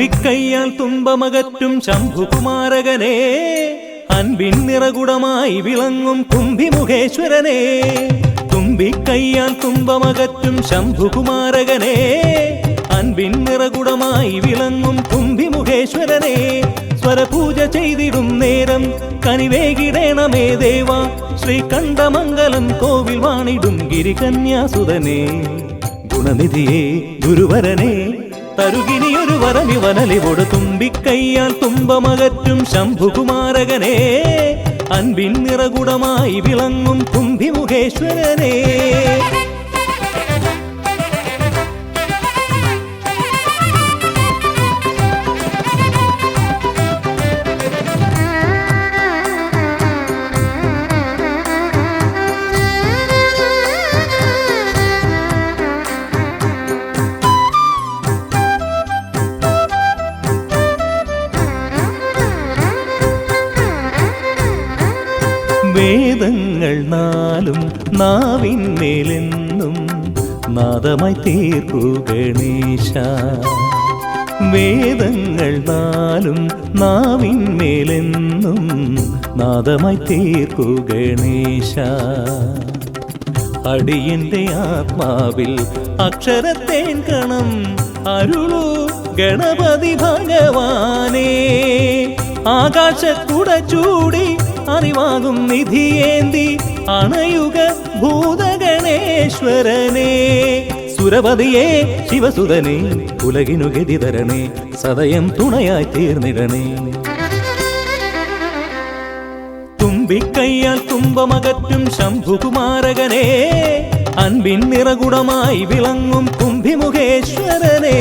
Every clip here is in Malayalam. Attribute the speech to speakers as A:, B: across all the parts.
A: തുമ്പിക്കൈയാൽ തുമ്പമകറ്റും ശംഭുകുമാരകനെ, അൻപിൻ നിറകുടമായി വിളങ്ങും കുംഭിമുഖേശ്വരനെ. തുമ്പിക്കൈയാൽ തുമ്പമകറ്റും ശംഭുകുമാരകനെ, അൻപിൻ നിറകുടമായി വിളങ്ങും കുംഭിമുഖേശ്വരനെ. സ്വരപൂജ ചെയ്തിടും നേരം കനിവേകിടേണമേ ദേവ, ശ്രീകണ്ഠമംഗലം കോവിൽ വാണിടും ഗിരികന്യാസുതനെ. ഗുണനിധിയെ ഗുരുവരനെ, തരുകിനിയൊരു വരമിവനലിവോട്. തുമ്പിക്കൈയാൽ തുമ്പമകറ്റും ശംഭുകുമാരകനെ, അൻപിൻ നിറകുടമായി വിളങ്ങും കുംഭിമുഖേശ്വരനെ. വേദങ്ങൾ നാലും നാവിന്മേലെന്നും നാദമായി തീർക്കൂ ഗണേശ. വേദങ്ങൾ നാലും നാവിന്മേലെന്നും നാദമായി തീർക്കൂ ഗണേശ. അടിയന്റെ ആത്മാവിൽ അക്ഷരത്തേൻ കണം അരുളൂ ഗണപതി ഭഗവാനേ. ആകാശക്കുട ചൂടി അറിവാകും നിധിയേന്തി അണയുക ഭൂതഗണേശ്വരനെ. സുരപതിയെ ശിവസുതനെ, ഉലകിനു ഗതി തരണേ, സദയം തുണയായി തീർന്നിടണേ. തുമ്പിക്കൈയാൽ തുമ്പമകറ്റും ശംഭുകുമാരകനെ, അൻപിൻ നിറകുടമായി വിളങ്ങും കുംഭിമുഖേശ്വരനെ.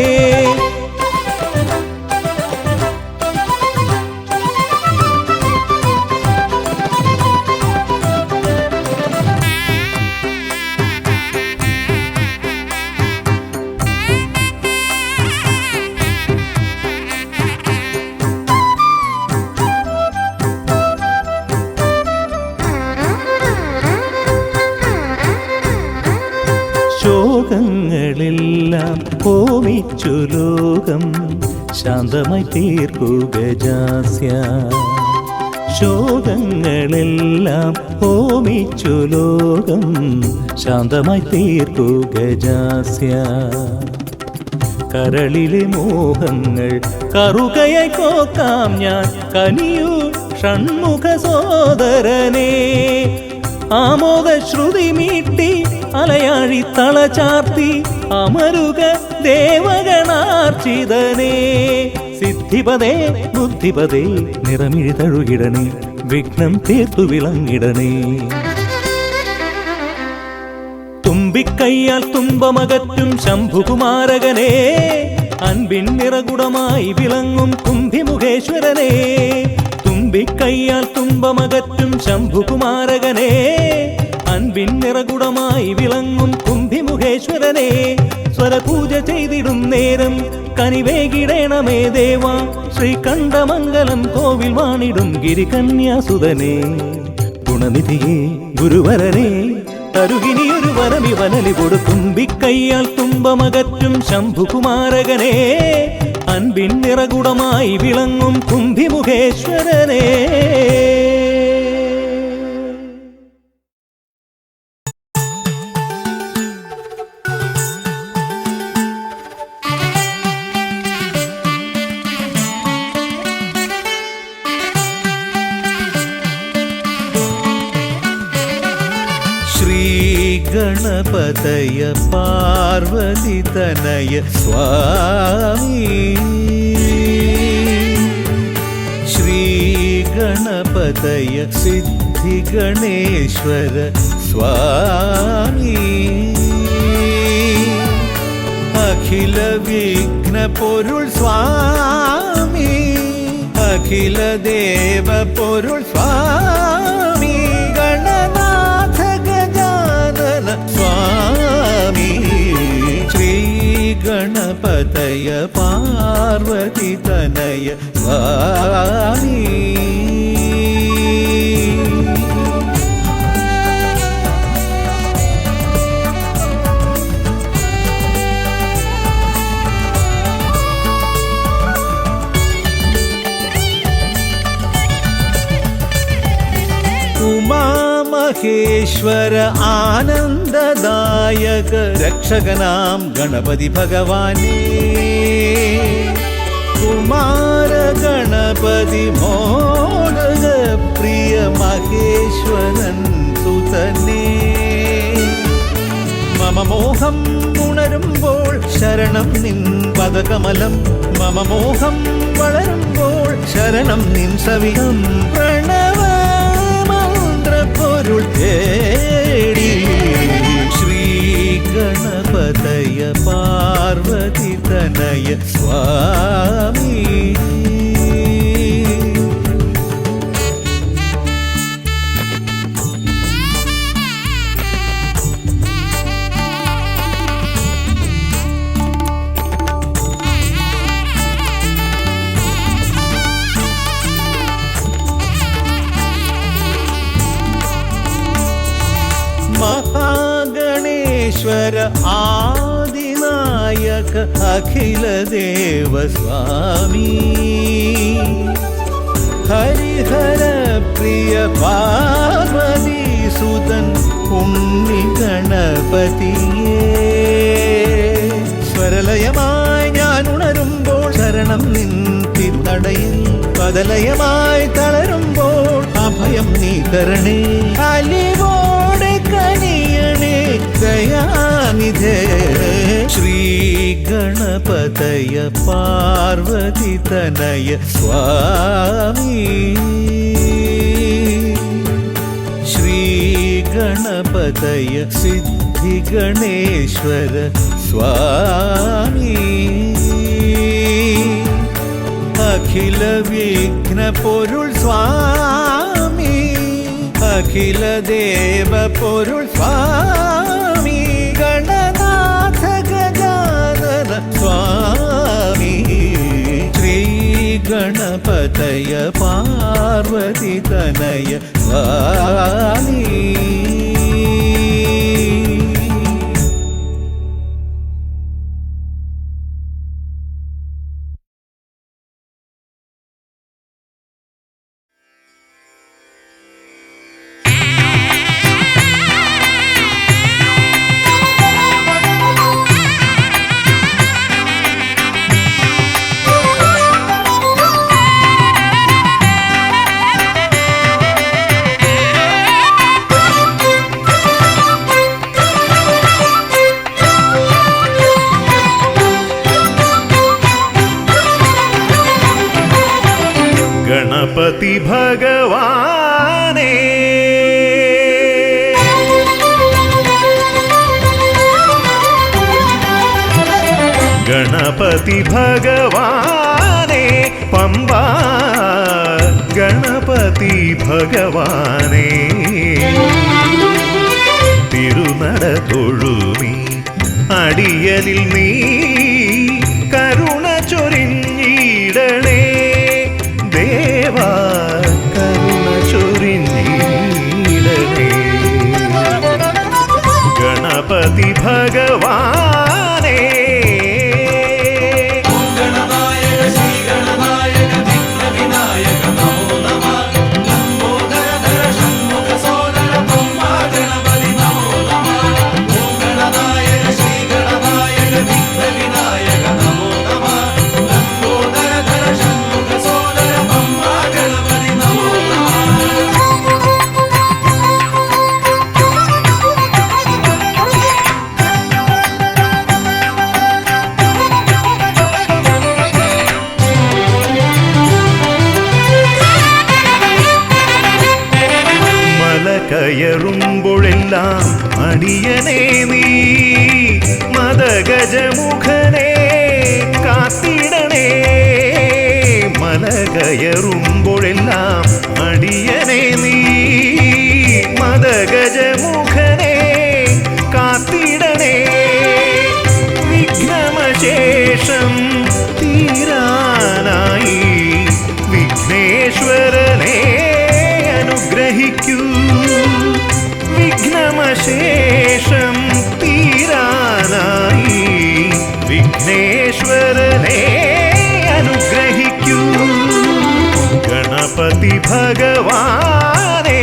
A: ശോകങ്ങളെല്ലാം ഹോമിച്ചു ലോകം ശാന്തമായി തീർക്കൂ ഗജാസ്യ. ശോകങ്ങളെല്ലാം ഹോമിച്ചു ലോകം ശാന്തമായി തീർക്കൂ ഗജാസ്യ. കരളിലെ മോഹങ്ങൾ കറുകയായി കോക്കാം ഞാൻ, കനിയൂ ഷൺമുഖ സോദരനെ. ആമോദ ശ്രുതി മീട്ടി അലയാഴി തളചാർത്തി അമരുക ദേവഗണാർച്ചിതനേ. സിദ്ധിപദേ ബുദ്ധിപദേ നിറമിഴി തഴുകിടണേ, വിഘ്നം തീർത്തു വിളങ്ങിടണേ. തുമ്പിക്കൈയാൽ തുമ്പമകറ്റും ശംഭുകുമാരകനെ, അൻപിൻ നിറകുടമായി വിളങ്ങും കുംഭിമുഖേശ്വരനെ. തുമ്പിക്കൈയാൽ തുമ്പമകറ്റും ശംഭുകുമാരകനെ, അൻപിൻ നിറകുടമായി വിളങ്ങും കുംഭിമുഖേശ്വരനെ. സ്വരപൂജ ചെയ്തിടും നേരം കനിവേകിടേണമേ ദേവ, ശ്രീകണ്ഠമംഗലം കോവിൽ വാണിടും ഗിരികന്യാസുതനെ. ഗുണനിധിയെ ഗുരുവരനെ, തരുകിനിയൊരു വരമിവനലിവോട്. തുമ്പിക്കൈയാൽ തുമ്പമകറ്റും ശംഭുകുമാരകനെ, അൻപിൻ നിറകുടമായി വിളങ്ങും കുംഭിമുഖേശ്വരനെ. ഗണപതയ പാർവതി തനയ സ്വാമി, ശ്രീ ഗണപതയ സിദ്ധി ഗണേശ്വര സ്വാമി. അഖില വിഘ്ന പൊരുൾ സ്വാമി, അഖില ദേവ പൊരുൾ സ്വാമി. ഗണനാഥ ഗജാനന സ്വാമി, ശ്രീ ഗണപതയ പാർവതി തനയ സ്വാമി. മഹേശ്വര ആനന്ദദായക രക്ഷകനാം ഗണപതി ഭഗവാനേ, കുമാര ഗണപതി മോദക പ്രിയ മഹേശ്വരൻ സുതനേ, മമ മോഹം ഉണരുമ്പോൾ ശരണം നിൻ പദകമലം, മമ മോഹം വളരുമ്പോൾ ശരണം നിൻ സവിധം, പ്രണവ മന്ത്രപ്പൊരുൾ തേടി ശ്രീ ഗണപതയ പാർവതി തനയ സ്വാമി. മഹാഗണേശ്വര ആദിനായക അഖില ദേവ സ്വാമി, ഹരിഹര പ്രിയ പാർവതി സുതൻ ഉണ്ണി ഗണപതിയേ, സ്വരലയമായി ഞാൻ ഉണരുമ്പോൾ ശരണം നിൻ തിരുനടയിൽ, പദലയമായി തളരുമ്പോൾ അഭയം നീ തരണേ, അലിവോടെ കനിയണേ ദയാനിധേ, ശ്രീ ഗണപതയ പാർവതി തനയ സ്വാമി, ശ്രീ ഗണപതയ സിദ്ധി ഗണേശ്വര സ്വാമി, അഖില വിഘ്ന പൊരുൾ സ്വാമി, അഖില ദേവ പൊരുൾ സ്വാമി, ഗണനാഥ ഗജാനന സ്വാമി, ശ്രീ ഗണപതയ പാർവതി തനയ സ്വാമി. ഗണപതി ഭഗവാനേ, ഗണപതി ഭഗവാനേ, പമ്പ ഗണപതി ഭഗവാനേ, തിരുനട തൊഴുമീ അടിയനിൽ നീ കരുണ ചൊരിഞ്ഞിടണേ, ദേവാ കരുണ ചൊരിഞ്ഞിടണേ, ഗണപതി ഭഗവാനേ. കയറുമ്പോഴെല്ലാം അടിയനേ നീ മദഗജമുഖനെ കാത്തിടണേ, മല കയറുമ്പോഴെല്ലാം അടിയനേ നീ മദഗജമുഖനെ കാത്തിടണേ, വിഘ്നമശേഷം തീരാനായി വിഘ്നേശ്വരനെ അനുഗ്രഹിക്കൂ, വിഘ്നമശേഷം തീരാനായി വിഘ്നേശ്വരനെ അനുഗ്രഹിക്കൂ, ഗണപതി ഭഗവാനേ.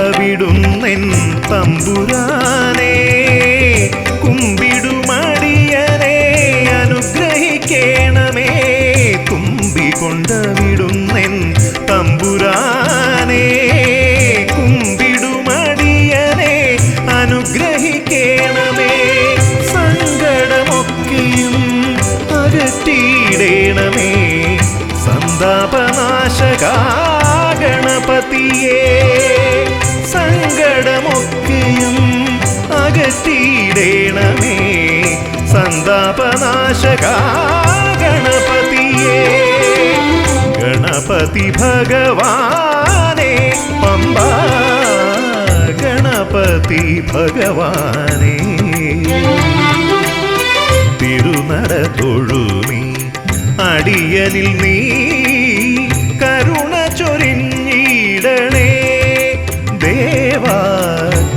A: കുമ്പികൊണ്ടവിടുന്നെൻ തമ്പുരാനെ, കുമ്പിടുമടിയനെ അനുഗ്രഹിക്കണമേ. കുമ്പികൊണ്ടവിടുന്നെൻ തമ്പുരാനെ, കുമ്പിടുമടിയനെ അനുഗ്രഹിക്കണമേ. സങ്കടമൊക്കെയും അകറ്റിയിടണമേ, സന്താപനാശകാ ഗണപതിയേ. സങ്കടമൊക്കെയും അകറ്റിയിടണമേ, സന്താപനാശകാ ഗണപതിയേ. ഗണപതി ഭഗവാനെ പമ്പാ, ഗണപതി ഭഗവാനെ. തിരുനട തൊഴുമീ അടിയനിൽ നീ കരുണ ചൊരിഞ്ഞിടണേ ദേവാ,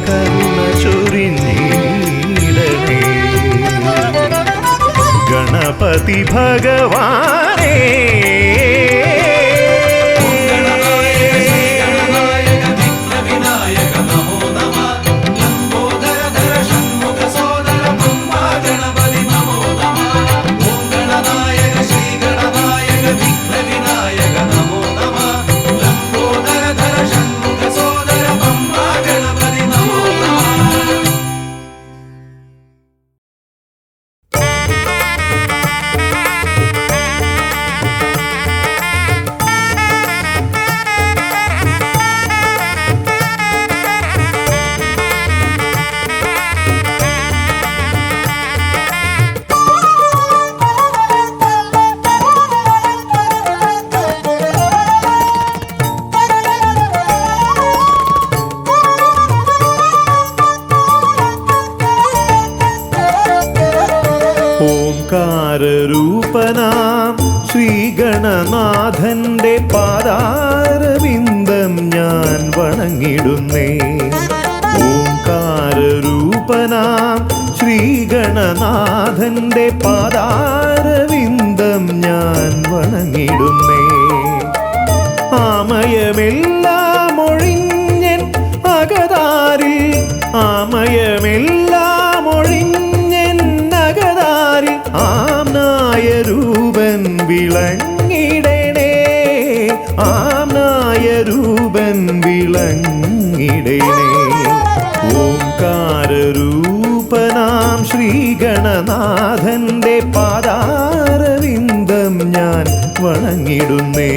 A: കരുണ ചൊരിഞ്ഞിടണേ. ഗണപതി ഭഗവാനെ ഓംകാരരൂപനാം ശ്രീഗണനാഥന്റെ പാദാരവിന്ദം ഞാൻ വണങ്ങിടുന്നേ. ഓംകാരരൂപനാം ശ്രീഗണനാഥന്റെ പാദാരവിന്ദം ഞാൻ വണങ്ങിടുന്നേ. ആമയമെല്ലാം ഒഴിഞ്ഞൻ അകതാരിൽ, ആമയമെല്ലാം ഒഴിഞ്ഞൻ അകതാരിൽ ആംനായ രൂപൻ വിളങ്ങിടണേ, ആംനായ രൂപൻ വിളങ്ങിടണേ. ഓംകാരരൂപനാം ശ്രീഗണനാഥന്റെ പാദാരവിന്ദം ഞാൻ വണങ്ങിടുന്നേ.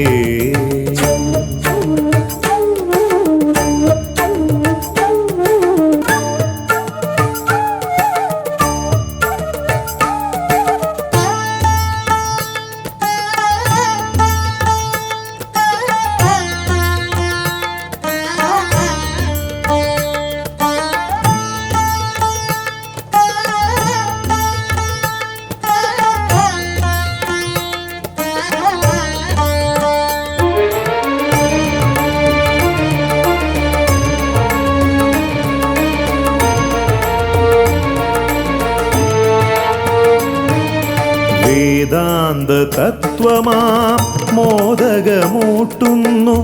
A: വേദാന്ത തത്വമാം മോദകമൂട്ടുന്നു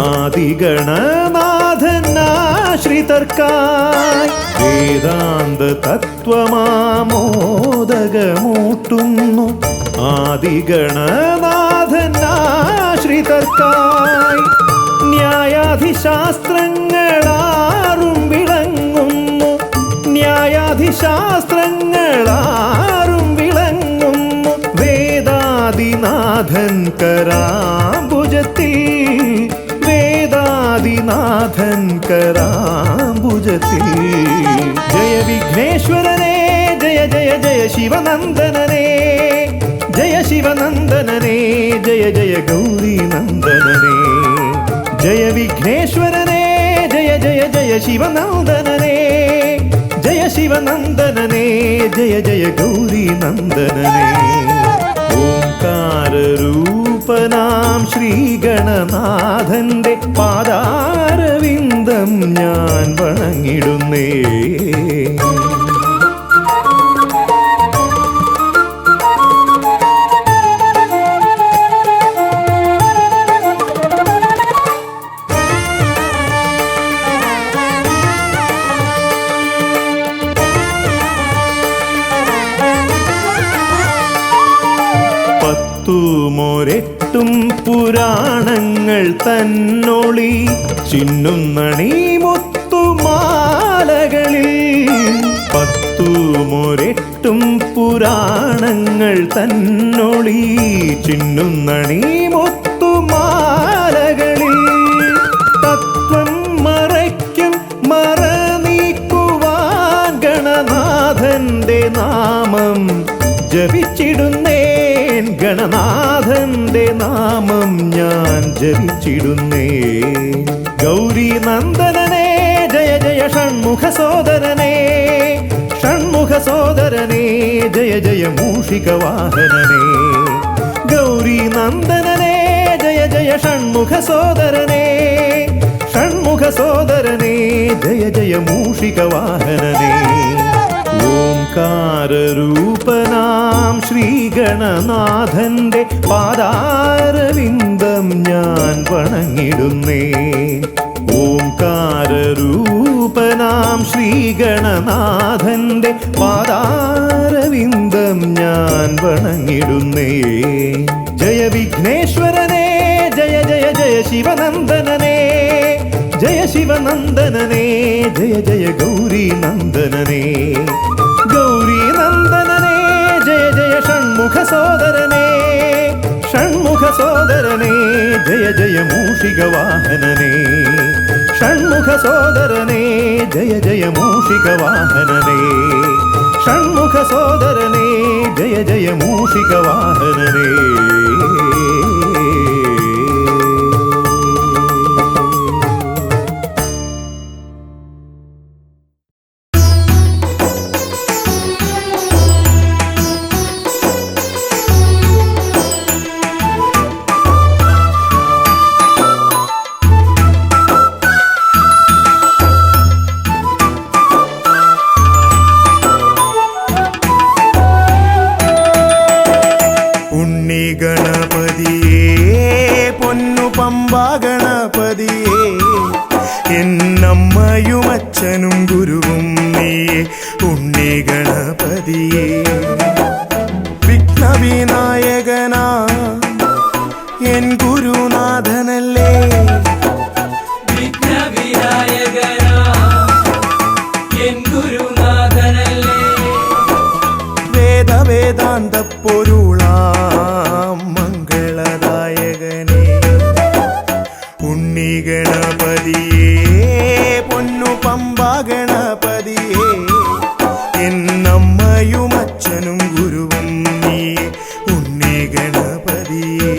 A: ആദിഗണനാഥൻ ആശ്രിതർക്കായി. വേദാന്ത തത്വമാം മോദകമൂട്ടുന്നു ആദിഗണനാഥൻ ആശ്രിതർക്കായി. ന്യായാധിശാസ്ത്രങ്ങളാറും വിളങ്ങുന്നു, ന്യായാധിശാസ്ത്രങ്ങളാറും വിളങ്ങുന്നു വേദാദിനാഥൻ കരാംബുജത്തിൽ, വേദാദിനാഥൻ കരാംബുജത്തിൽ. ജയ വിഘ്നേശ്വരനെ ജയ ജയ ജയ ശിവനന്ദനനെ, ജയ ശിവനന്ദനനെ ജയ ജയ ഗൗരി നന്ദനനെ. ജയ വിഘ്നേശ്വരനെ ജയ ജയ ജയ ശിവനന്ദനനെ, ജയ ശിവനന്ദനനെ ജയ ജയ ഗൗരി നന്ദനനെ. ഓംകാരരൂപനാം ശ്രീഗണനാഥന്റെ പാദാരവിന്ദം ഞാൻ വണങ്ങിടുന്നേ. പത്തുമൊരെട്ടും പുരാണങ്ങൾ തന്നൊളി ചിന്നുന്നണീ മുത്തുമാലകളിൽ പത്തുമൊരെട്ടും പുരാണങ്ങൾ തന്നൊളി ചിന്നുന്നണീ മുത്തുമാലകളിൽ തത്വം മറയ്ക്കും മറ നീക്കുവാൻ ഗണനാഥന്റെ നാമം ജപിച്ചിടുന്നേൻ ഗണനാഥന്റെ നാമം ഞാൻ ജപിച്ചിടുന്നേൻ ഗൗരി നന്ദനനേ ജയ ജയ ഷൺമുഖ സോദരനേ ഷൺമുഖ സോദരനേ ജയ ജയ മൂഷിക വാഹനനേ ഗൗരി നന്ദനനേ ജയ ജയ ഷൺമുഖ സോദരനേ ഷൺമുഖ സോദരനേ ജയ ജയ മൂഷിക വാഹനനേ ഓംകാരരൂപനാം ശ്രീഗണനാഥന്റെ പാദാരവിന്ദം ഞാൻ വണങ്ങിടുന്നേ ഓംകാരരൂപനാം ശ്രീഗണനാഥന്റെ പാദാരവിന്ദം ഞാൻ വണങ്ങിടുന്നേ ജയ വിഘ്നേശ്വരനേ ജയ ജയ ജയ ശിവനന്ദനനേ ജയ ശിവനന്ദനനേ ജയ ജയ ഗൗരി നന്ദനനേ ഗൗരി നന്ദനനേ ജയ ജയ ഷൺമുഖ സോദരനേ ഷൺമുഖ സോദരനേ ജയ ജയ മൂഷിക വാഹനനേ ഷൺമുഖ സോദരനേ ജയ ജയ മൂഷിക വാഹനനേ ഷൺമുഖ സോദരനേ ജയ ജയ മൂഷിക വാഹനനേ
B: എന്നമ്മയും അച്ഛനും ഗുരുവും നീയേ ഉണ്ണി ഗണപതിയേ വിഘ്നവിനായകനാ എൻ ഗുരുനാഥനല്ലേ
C: വിഘ്നവിനായകനാ എൻ ഗുരുനാഥനല്ലേ
B: വേദാന്ത പൊരുളാം മംഗളദായകനേ ഉണ്ണി ഗണപതിയേ പൊന്നു പമ്പ ഗണപതിയേ എന്നമ്മയും അച്ഛനും ഗുരുവും നീയേ ഉണ്ണി ഗണപതിയേ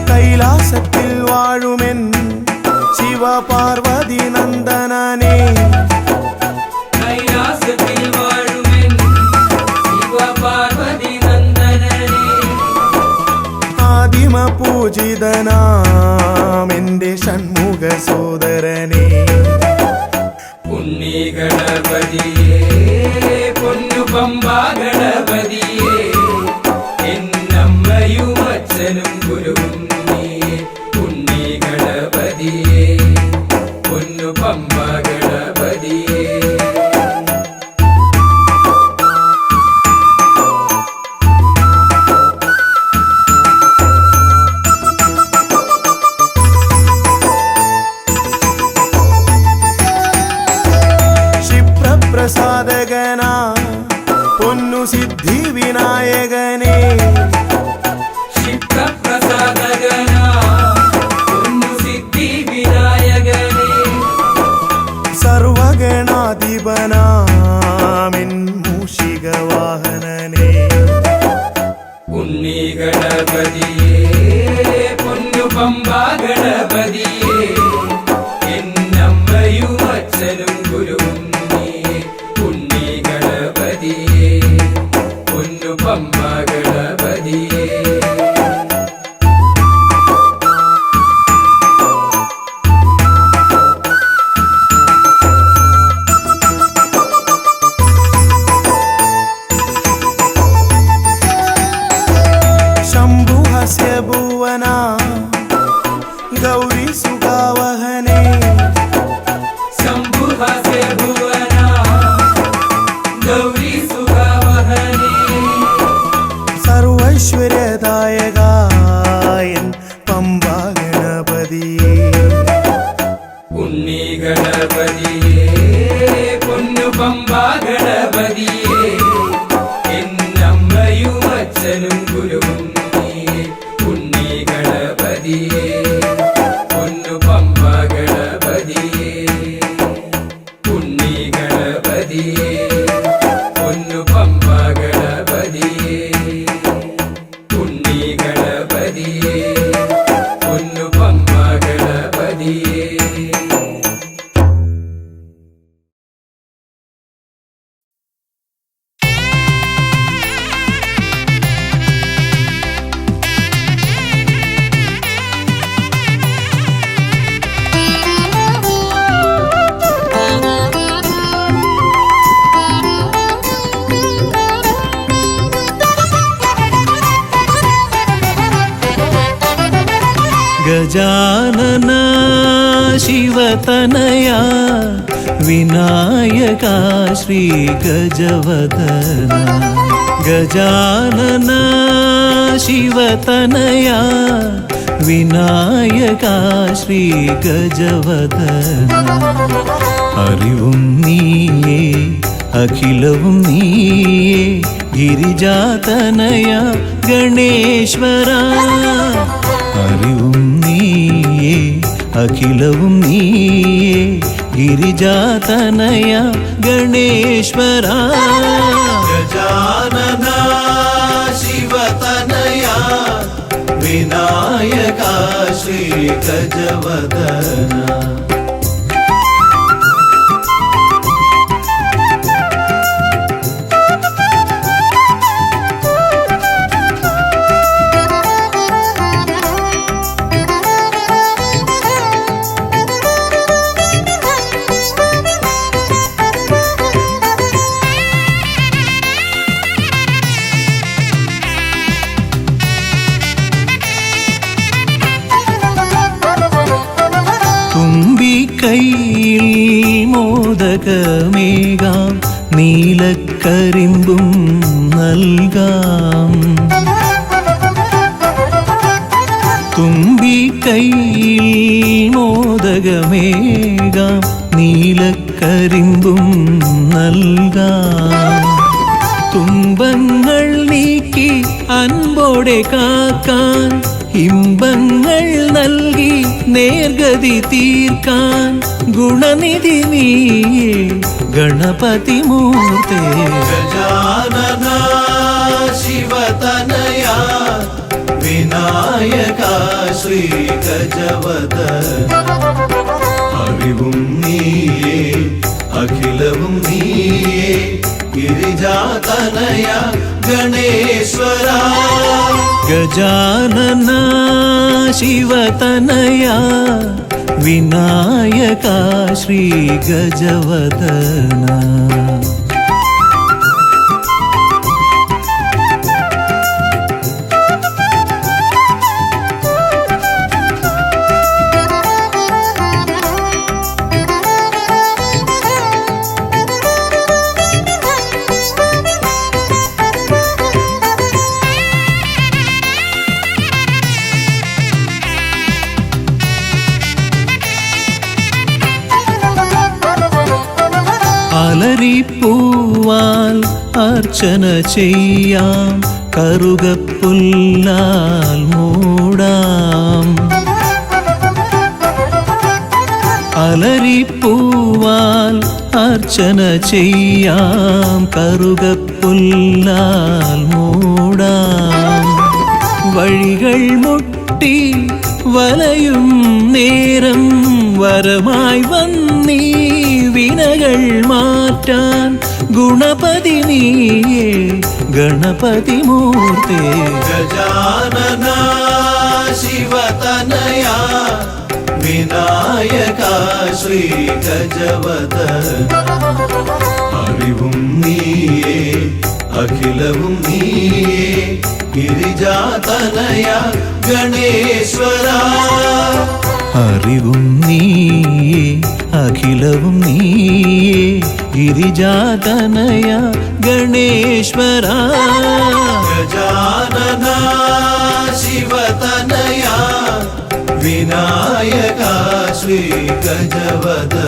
B: കൈലാസത്തിൽ വാഴുമെൻ പാർവതി നന്ദനനേ
C: കൈലാസത്തിൽ വാഴുമെൻ ശിവ പാർവതി നന്ദനനേ
B: ആദിമ പൂജിതനാം എന്റെ ഷൺമുഖ സോദരനേ
C: ഉണ്ണി ഗണപതിയേ പൊന്നു പമ്പ ഗണപതിയേ എന്നമ്മയും അച്ഛനും ഗുരുവും നീയേ ഉണ്ണി ഗണപതിയേ പൊന്നു പമ്പ ഗണപതിയേ
B: ക്ഷിപ്രപ്രസാദകനാ പൊന്നു സിദ്ധി വിനായകനേ
C: ക്ഷിപ്രപ്രസാദകനാ പൊന്നു സിദ്ധി വിനായകനേ
B: സർവഗണാധിപനാമിൻ മൂഷിക വാഹനനേ
C: ഉണ്ണി ഗണപതിയേ പൊന്നു പമ്പ ഗണപതിയേ എന്നമ്മയും അച്ഛനും ഗുരുവും നീയേ ഉണ്ണി ഗണപതിയേ പൊന്നു പമ്പ ഗണപതിയേ ത്രിഭുവന ഗൗരി സുഖവഹനേ
B: സർവൈശ്വര്യദായകായൻ പമ്പാ ഗണപതിയേ
C: ഉണ്ണി ഗണപതിയേ പൊന്നു പമ്പാ ഗണപതിയേ എന്നമ്മയും അച്ഛനും ഗുരുവും നീയേ ഉണ്ണി ഗണപതിയേ പൊന്നു പമ്പാ ഗണപതിയേ ഉണ്ണി ഗണപതിയേ പൊന്നു പമ്പാ ഗണപതിയേ ഉണ്ണി ഗണപതിയേ പൊന്നു പമ്പാ ഗണപതിയേ
A: ಗಜಾನನ ಶಿವತನಯ ವಿನಾಯಕ ಶ್ರೀ ಗಜವದನ ಗಜಾನನ ಶಿವತನಯ ವಿನಾಯಕ ಶ್ರೀ ಗಜವದನ അറിവും നീയേ അഖിലവും നീയേ ഗിരിജാതനയ ഗണേശ്വര അറിവും നീയേ അഖിലവും നീയേ ഗിരിജാതനയ ഗണേശ്വര ഗജാനന ശിവതനയ വിനായക ശ്രീ ഗജവദന കൈയിൽ മോദകമേകാം നീലക്കരിമ്പും നൽകാം തുമ്പിക്കൈയിൽ മോദകമേകാം നീലക്കരിമ്പും നൽകാം തുമ്പങ്ങൾ നീക്കി അൻപോടെ കാക്കാൻ ഇമ്പങ്ങൾ നൽകി നേർഗതി തീർക്കാൻ ഗുണനിധി നീയേ ഗണപതി മൂർത്തേ ഗജാനന ശിവതനയ വിനായക ശ്രീ ഗജവദന അറിവും നീയേ അഖിലവും നീയേ ഗിരിജാതനയ ഗണേശ്വര ഗജാനന ശിവതനയ വിനായക ശ്രീ ഗജവദന അലരിപ്പൂവാൽ അർച്ചന ചെയ്യാം കറുകപ്പുല്ലാൽ മൂടാം അലരിപ്പൂവാൽ അർച്ചന ചെയ്യാം കറുകപ്പുല്ലാൽ മൂടാം വഴികൾ മുട്ടി വലയും നേരം വരമായി വന്നീ വിനകൾ മാറ്റാൻ ഗുണപതി നീയേ ഗണപതി മൂർത്തേ ഗജാനന ശിവതനയ വിനായക ശ്രീ ഗജവദന അറിവും നീയേ അഖിലവും നീയേ ഗിരിജാതനയ ഗണേശ്വര അറിവും നീയേ അഖിലവും നീയേ ഗിരിജാതനയ ഗണേശ്വര ഗജാനന ശിവതനയ വിനായക ശ്രീ ഗജവദന.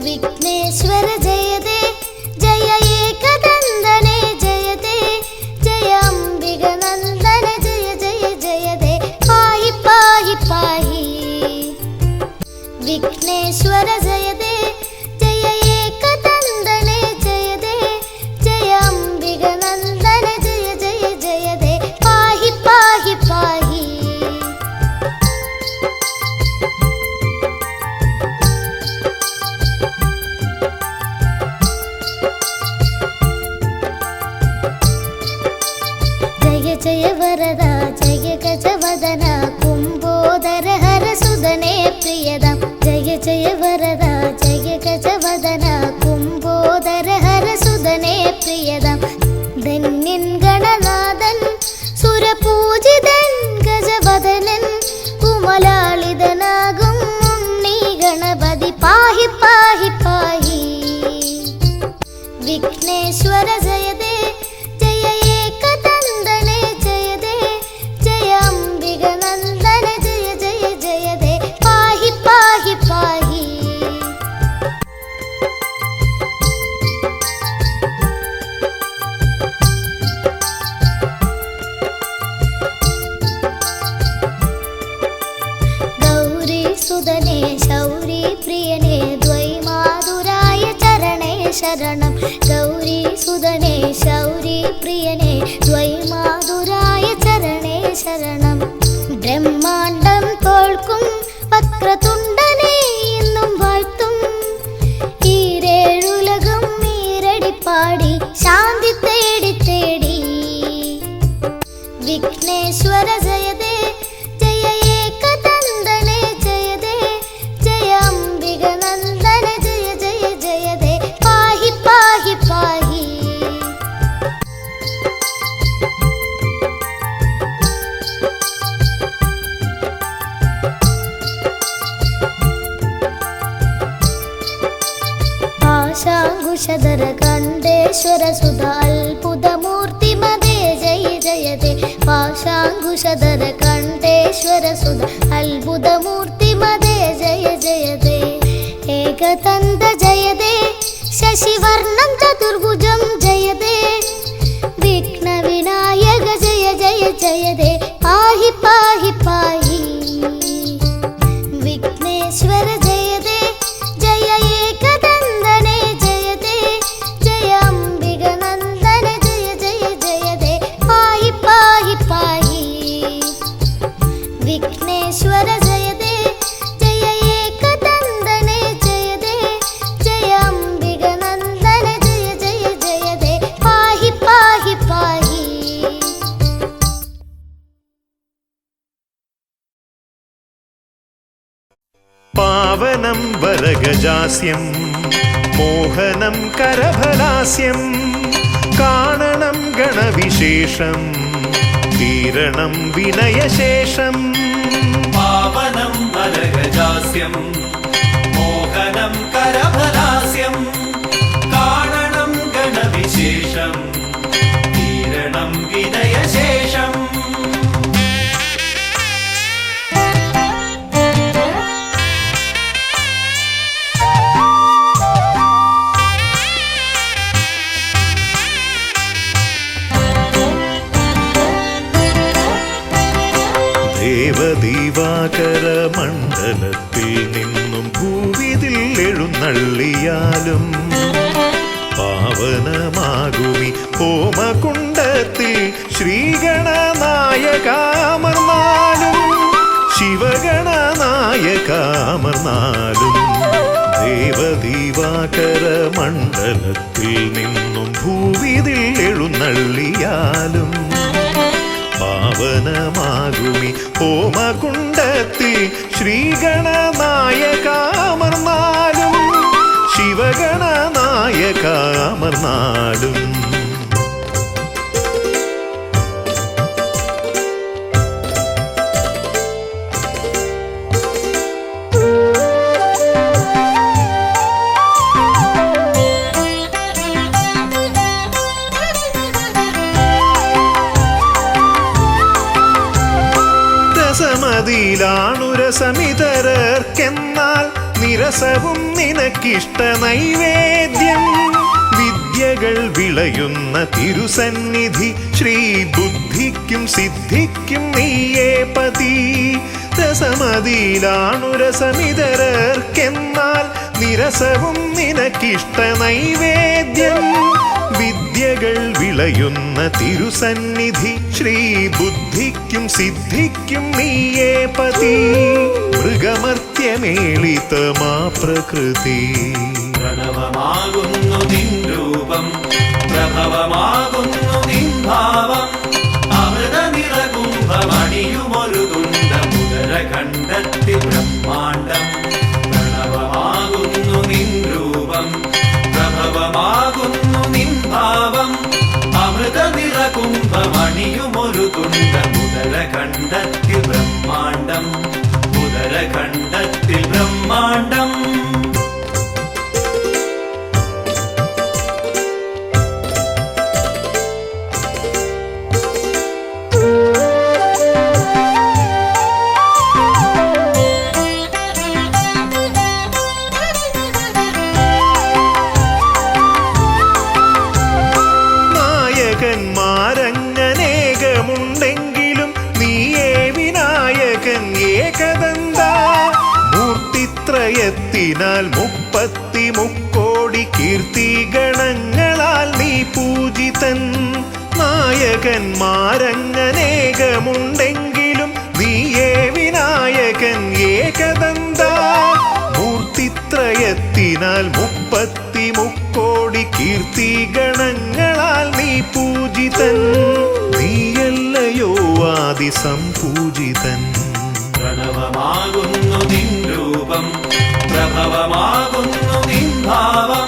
D: विघ्नेश्वर जयते जय एकदन्दने जयते जय अम्बिगनन्दन जय जय जयते पाहि पाहि पाहि. विघ्नेश्वर जयते जय एकदन्दने जयते जय अम्बिगनन्दन जय जय जयते पाहि पाहि पाहि. जय वरदा जय गजवदना कुम्भोदर हर सुदने प्रियदं. जय जय वरदा जय गजवदना कुम्भोदर हर सुदने प्रियदं. धन्यन् गणनादन् सुरपूजितन् गजवदनन् कुमलालिदनागुं उन्नी गणपति पाहि पाहि पाहि. विघ्नेश्वर जयते जय एकदन्दने जयते जय अम्बिगनन्दन जय जय जयते पाहि पाहि पाहि. गौरी सुदने शौरी प्रियने द्वैमाधुराय चरणे शरणं. गौरी सुदने शौरी प्रियने द्वैमाधुराय चरणे शरणं. ब्रह्माण्डं തോൽക്കും വക്രതുണ്ടനെ എന്നും വാഴ്ത്തും. ഈരേഴുലകം ഈരടിപ്പാടി ശാന്തി തേടി തേടി. വിഘ്നേശ്വര ജയതേ ജയ ഏകദന്തനെ ജയതേ ജയ അംബികനന്ദന ജയ ജയ ജയതേ പാഹി പാഹി പാഹി. पाशाङ्कुशधर कण्डेश्वर सुध अल्बुदमूर्ति मदे जय जयते. पाशाङ्कुशधर कण्डेश्वर सुध अल्बुदमूर्ति मदे जय जयते. एकदन्त जयते शशिवर्णं चतुर्भुजं जयते. विघ्नविनायक जय जय जयते पाहि पाहि पाहि. विघ्नेश्वर जयते जय एकदन्दने जयते जय अम्बिगनन्दन जय जय जयते पाहि पाहि पाहि. विघ्नेश्वर जयते जय एकदन्दने जयते जय अम्बिगनन्दन जय जय जयते पाहि पाहि पाहि.
B: പാവനം വരഗജാസ്യം മോഹനം കരഫലാസ്യം കാണണം ഗണവിശേഷം തീരണം വിനയശേഷം.
A: പാവനം വരഗജാസ്യം മോഹനം കരഫലാസ്യം കാണണം ഗണവിശേഷം തീരണം വിനയശേഷം.
B: ദേവദീവാകര മണ്ഡലത്തിൽ നിന്നും ഭൂവിതിൽ എഴുന്നള്ളിയാലും പാവനമാകുമി ഹോമകുണ്ടത്തിൽ ശ്രീഗണനായകാമർന്നാലും ശിവഗണനായകാമർന്നാലും ദേവദീവാകര മണ്ഡലത്തിൽ നിന്നും ഭൂവിതിൽ എഴുന്ന എഴുന്നള്ളിയാലും പാവനമാകുമി ഹോമകുണ്ടത്തിൽ ശ്രീഗണനായകാമർന്നാലും ശിവഗണനായകാമർന്നാലും രസമതിയിലാണുരസമിതരർക്കെന്നാൽ നിരസവും നിനക്കിഷ്ട നൈവേദ്യം വിദ്യകൾ വിളയുന്ന തിരുസന്നിധി ശ്രീബുദ്ധിക്കും സിദ്ധിക്കും നീയേ പതി രസമതിയിലാണുരസമിതരർക്കെന്നാൽ നിരസവും നിനക്കിഷ്ട നൈവേദ്യം വിദ്യകൾ വിളയുന്ന തിരുസന്നിധി ശ്രീബുദ്ധിക്കും സിദ്ധിക്കും നീയേ പതി മൃഗമർത്യമേളിതമാ പ്രകൃതി
A: പ്രണവമാകുന്നു നിൻ രൂപം പ്രഭവമാകുന്നു നിൻ ഭാവം അമൃത നിറകുംഭമണിയുമൊരു തുണ്ട മുദരഖണ്ഡത്തിൽ ബ്രഹ്മാണ്ടം പ്രണവമാകുന്നു നിൻ രൂപം പ്രഭവമാകുന്നു നിൻ ഭാവം അമൃത നിറകുംഭമണിയുമൊരു തുണ്ട മുദരഖണ്ഡത്തിൽ ബ്രഹ്മാണ്ടം ഉദരഖണ്ഡത്തിൽ ബ്രഹ്മാണ്ടം
B: നായകന്മാരങ്ങനേകമുണ്ടെങ്കിലും നീയേ വിനായകൻ ഏകദന്ത മൂർത്തിത്രയത്തിനാൽ 33 കീർത്തി ഗണങ്ങളാൽ നീ പൂജിതൻ നായകന്മാരങ്ങനേകമുണ്ടെങ്കിലും നീയേ വിനായകൻ ഏകദന്ത മൂർത്തിത്രയത്തിനാൽ 33 കീർത്തി ഗണങ്ങളാൽ നീ പൂജിതൻ നീയല്ലയോ ആദിസംപൂജിതൻ
A: പ്രണവമാകുന്നു നിൻ രൂപം പ്രഭവമാകുന്നു നിൻ ഭാവം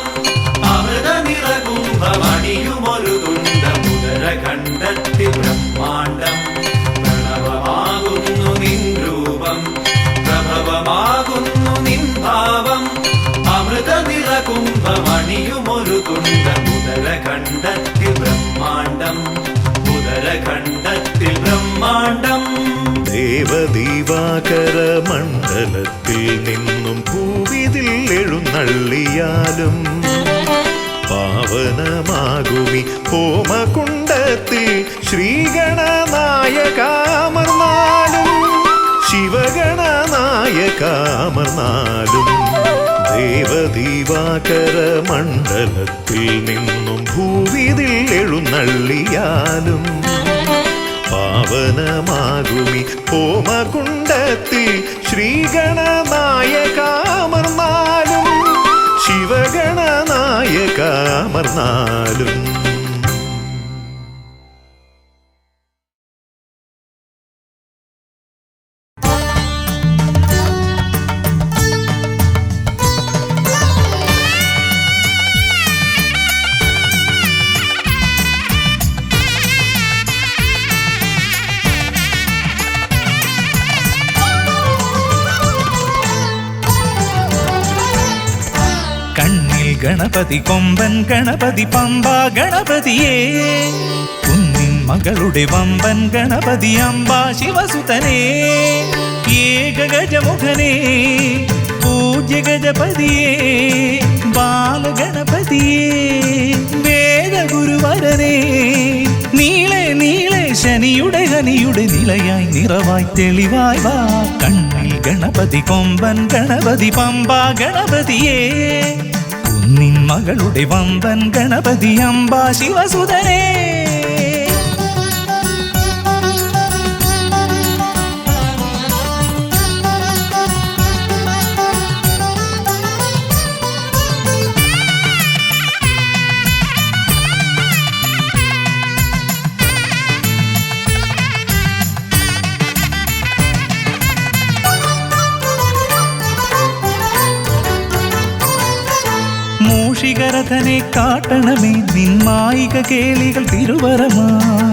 A: അമൃത നിറകുംഭമണിയുമൊരു തുണ്ട മുദരഖണ്ഡത്തിൽ ബ്രഹ്മാണ്ടം പ്രണവമാകുന്നു നിൻ രൂപം പ്രഭവമാകുന്നു നിൻ ഭാവം അമൃത നിറകുംഭമണിയുമൊരു തുണ്ട മുദരഖണ്ഡത്തിൽ ബ്രഹ്മാണ്ടം ഉദരഖണ്ഡത്തിൽ ബ്രഹ്മാണ്ടം
B: ദേവദീവാകര മണ്ഡലത്തിൽ നിന്നും ഭൂവിതിൽ എഴുന്നള്ളിയാലും പാവനമാകുമി ഹോമകുണ്ടത്തിൽ ശ്രീഗണനായകാമർന്നാലും ശിവഗണനായകാമർന്നാലും ദേവദീവാകര മണ്ഡലത്തിൽ നിന്നും ഭൂവിതിൽ എഴുന്നള്ളിയാലും പാവനമാകുമി ഹോമകുണ്ടത്തിൽ ശ്രീഗണനായകാമർന്നാലും ശിവഗണനായകാമർന്നാലും
E: ഗണപതി കൊമ്പൻ ഗണപതി പമ്പ ഗണപതിയേ കുന്നിൻ മകളുടെ വമ്പൻ ഗണപതി അമ്പ ശിവസുതനേ ഏകഗജമുഖനേ പൂജ്യ ഗജപതിയേ ബാലഗണപതിയേ വേദഗുരുവരനേ നീളെ നീളെ ശനിയുടെ ഹനിയുടെ നിലയായി നിറവായി തെളിവായി വാ കണ്ണിൽ ഗണപതി കൊമ്പൻ ഗണപതി പമ്പ ഗണപതിയേ നിൻ മകളുടെ വമ്പൻ ഗണപതി അമ്പ ശിവസുതനേ മൂഷികരഥനെ കാട്ടണമേ നിന്മായിക കേളികൾ തിരുവരമായി.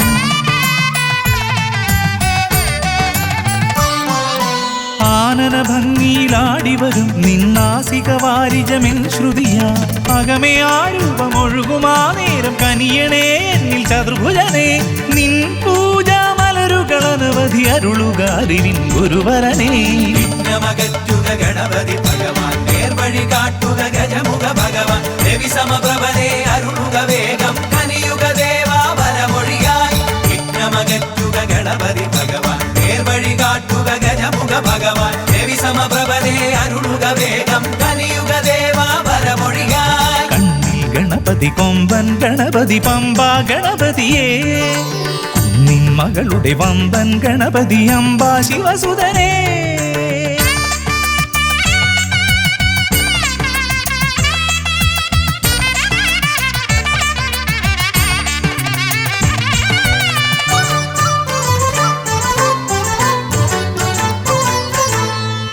E: ആനന ഭംഗിയിലാടിവരും നിന്നാസിക വാരിജമെൻ ശ്രുതിയാ. അകമേ ആരൂപമൊഴുകുമാ നേരം കനിയണേ എന്നിൽ ചതുർഭുജനേ. നിൻ പൂജാ മലരുകൾ അനവധി അരുളുക അറിവിൻ ഗുരുവരനേ.
A: വിഘ്നമകറ്റുക ഗണപതി ഭഗവാൻ, നേർവഴി കാട്ടുക ഗജമുഖ ഭഗവാൻ. രവി സമപ്രഭനെ അരുളുക വേഗം, കനിയുക ദേവാ വരമൊഴിയായി. വിഘ്നമകറ്റുക ഗണപതി ഭഗവാൻ, നേർവഴി കാട്ടുക ഗജമുഖ ഭഗവാൻ. രവി സമപ്രഭനെ അരുളുക വേഗം, കനിയുക ദേവാ വരമൊഴിയായി.
E: കണ്ണിൽ ഗണപതി കൊമ്പൻ ഗണപതി പമ്പ ഗണപതിയേ. നിൻ മകളുടെ വമ്പൻ ഗണപതി അംബാ ശിവസുതനേ.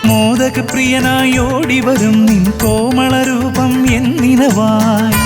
E: മോദകപ്രിയനായി ഓടിവരും നിൻ കോമളരൂപം എന്നിനവായി.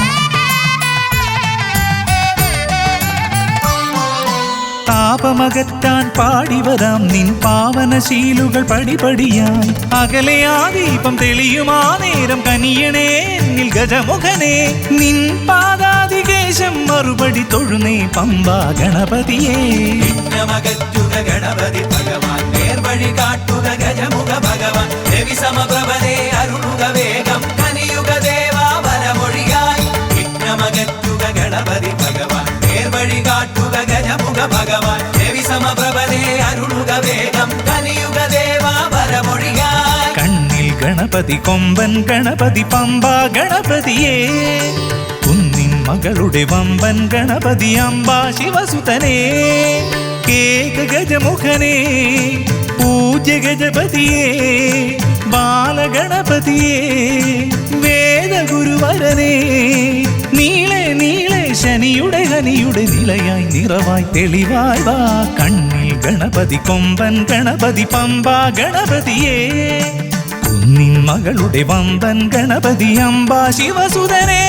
E: താപമകറ്റാൻ പാടിവരാം നിൻ പാവനശീലുകൾ പടിപടിയായി. അകലെ ആ ദീപം തെളിയുമാ നേരം കനിയണേ എന്നിൽ ഗജമുഖനേ. നിൻ പാദാതികേശം മറുപടി തൊഴുന്നേ പമ്പാ ഗണപതിയേ.
A: വിഘ്നമകറ്റുക ഗണപതി ഭഗവാൻ, നേർവഴി കാട്ടുക ഗജമുഖ ഭഗവാൻ. രവി സമപ്രഭനെ അരുളുക വേഗം, കനിയുക ദേവാ വരമൊഴിയായി. വിഘ്നമകറ്റുക ഗണപതി ഭഗവാൻ, നേർവഴി കാട്ടുക ഗജമുഖ ഭഗവാൻ. രവി സമപ്രഭനെ അരുളുക വേഗം, കനിയുക ദേവാ വരമൊഴിയായി.
E: കണ്ണിൽ ഗണപതി കൊമ്പൻ ഗണപതി പമ്പ ഗണപതിയേ. കുന്നിൻ മകളുടെ വമ്പൻ ഗണപതി അംബാ ശിവസുതനേ. കേക ഗജമുഖനേ പൂജ്യ ഗജപതിയേ. ബാലഗണപതിയേ വേദഗുരുവരനേ. നീളെ നീളെ ശനിയുടെ ഹനിയുടെ നിലയായി നിറവായി തെളിവായി വാ. കണ്ണിൽ ഗണപതി കൊമ്പൻ ഗണപതി പമ്പ ഗണപതിയേ. കുന്നിൻ മകളുടെ വമ്പൻ ഗണപതി അംബാ ശിവസുതനേ.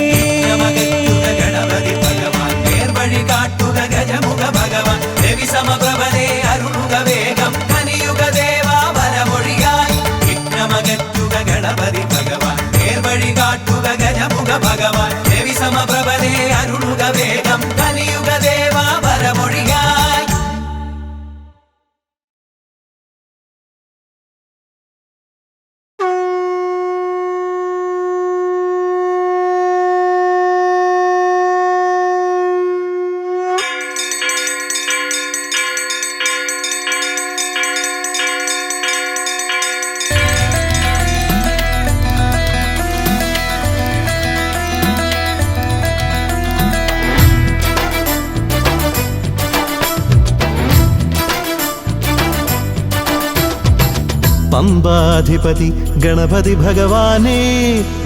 A: വിഘ്നമകറ്റുക ഗണപതി ഭഗവാൻ, നേർവഴി കാട്ടുക ഗജമുഖ ഭഗവാൻ. രവി സമപ്രഭനെ അരുളുക വേഗം, കനിയുക ദേവാ വരമൊഴിയായി. വിഘ്നമകറ്റുക ഗണപതി ഭഗവാൻ, നേർവഴി കാട്ടുക ഗജമുഖ ഭഗവാൻ. രവി സമപ്രഭനെ അരുളുക വേഗം, കനിയുക ദേവാ വരമൊഴിയായി.
B: പമ്പാധിപതി ഗണപതി ഭഗവാനേ.